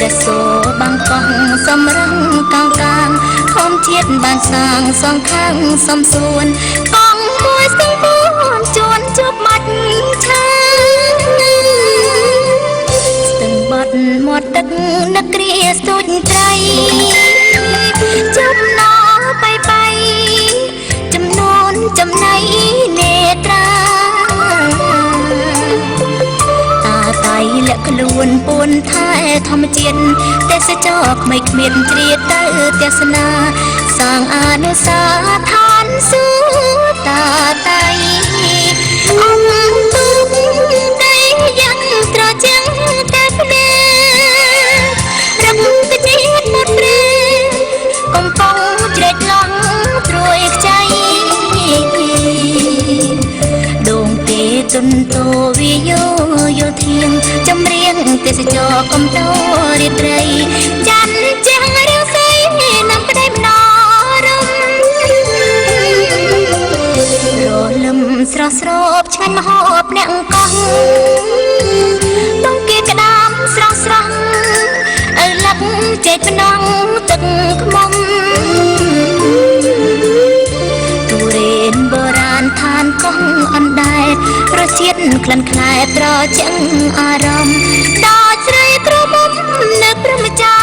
ព្រះសូរបางកង់សំរងកោងកាងខំជាតិបានសាងសងខាងសំសួនកង់មួយស្ទឹងពួនជួនជប់មាច់ឆាស្ទឹងបត់មាត់ទឹកនឹកគ្រាស្ទូចត្រីចំណោបៃចំនួនចំណៃនេត្រាលាក់ខ្លួនពួនថែធម្មជាតិទេសចរក្មេងគ្មានជ្រៀតទៅទេសនាសាងអនុស្សាវរីយ៍ឋានសួគ៌តាតៃអង្គទុកដីយ៉ាងត្រជាក់តែភ្នែករំកជាតិមុតព្រែកំពុងជ្រែកឡងត្រួយខ្ចីដងទេទុនតូវិយោយោធាងចម្រៀងទេសចរកំតោរាត្រីច័ន្ទចាំងរាវសីនាំប្តីម្ដងរំរលឹមស្រស់ស្រូបឆ្ងាញ់មហូបអ្នកកោះต้องគេក្តាមស្រស់ស្រស់ឪលឹកចេកភ្នំទឹកខ្មុំទូរេនបុរាណឋានកោះអណ្ដែតរសជាតិក្លិនខ្លែត្រជាក់អារម្មណ៍ដល់ស្រីក្រមុំនៅព្រមចា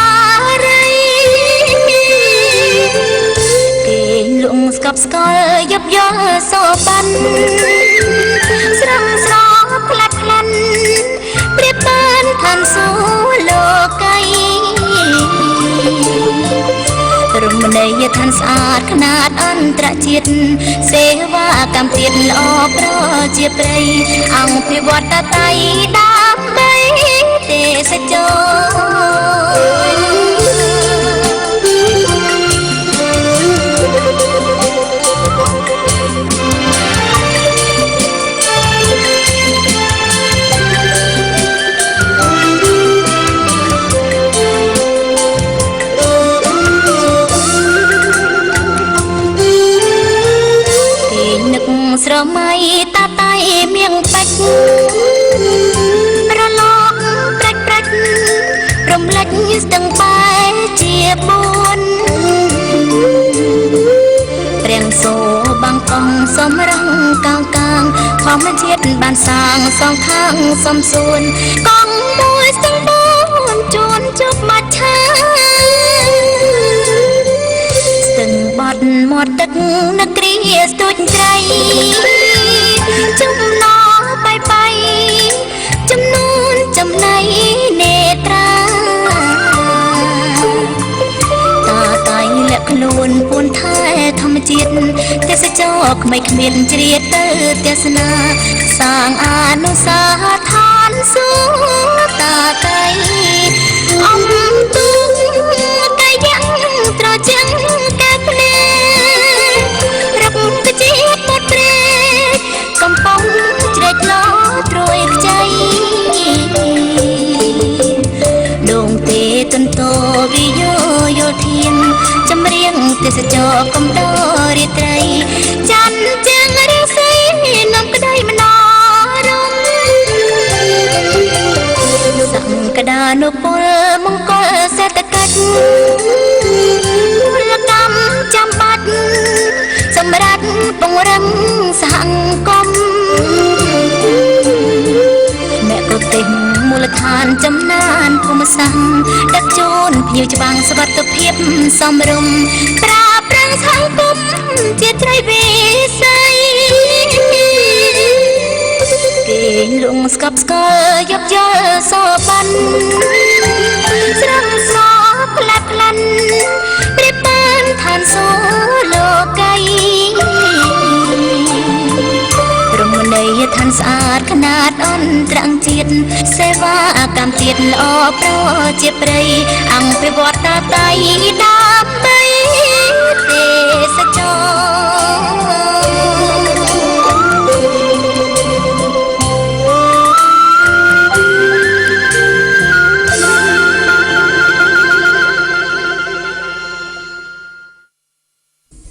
រីគេលងស្កប់ស្កល់យប់យល់សូបានស្រងស្រផ្លាត់ផ្លាន់ព្រៀបបានឋានសួគ៌លោកីរមណីយដ្ឋានស្អាតខ្នាតអន្តរជាតិសេវាកម្មទៀតល្អប្រជាប្រិយអង្គភិវឌ្ឍតៃដើម្បីទេសចស្រមៃតាតៃមៀងបាច់រលកប្រាច់ប្រាច់រំលេចស្ទឹងបែជាបួនព្រៀងសូបាំងកង់សំរងកោងកាងធម្មជាតិបានសាងសងខាងសំសួនកង់មួយស្ទឹងបួនជួនជប់មាត់ឆាស្ទឹងបត់មាត់ទឹកនឹកគ្រាស្ទូចត្រីចំណោបៃចំនួនចំណៃនេត្រាតាតៃលាក់ខ្លួនពួនថែធម្មជាតិទេសចរក្មេងគ្មានជ្រៀតទៅទេសនាសាងអនុស្សាវរីយ៍ឋានសួគ៌តាតៃអង្គទុកដីយ៉ាងត្រជាក់តែភ្នែករំកជាតិមុតព្រែកំពុងជ្រែកឡងត្រួយខ្ចីដងទេទុនតូវិយោយោធាងចម្រៀងទេសចរកំតោរាត្រីច័ន្ទជាងរាសីនាំក្តីម្ដងរំសង្កដានុពលមង្គលសេដ្ឋកិច្ចពលកម្មចាំបាច់សម្រាប់ពង្រឹងសហគមន៍អ្នកប្រទេសមូលដ្ឋានចំណានភូមិសាស្ត្រដឹកជូនភ្ញៀវច្បាំងសុវត្ថិភាពសមរម្យប្រើប្រាស់សហគមន៍ជាត្រីវិស័យគេលងស្កប់ស្កល់យប់យល់សូបានស្រងស្រផ្លាត់ផ្លាន់ព្រៀបបានឋានសួគ៌លោកីរមណីយដ្ឋានស្អាតខ្នាតអន្តរជាតិសេវាកម្មទៀតល្អប្រជាប្រិយអង្គភិវឌ្ឍតៃដើម្បីទេសចរ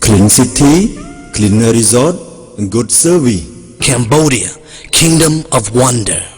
Clean City, Clean Resort, Good Service. Cambodia, Kingdom of Wonder.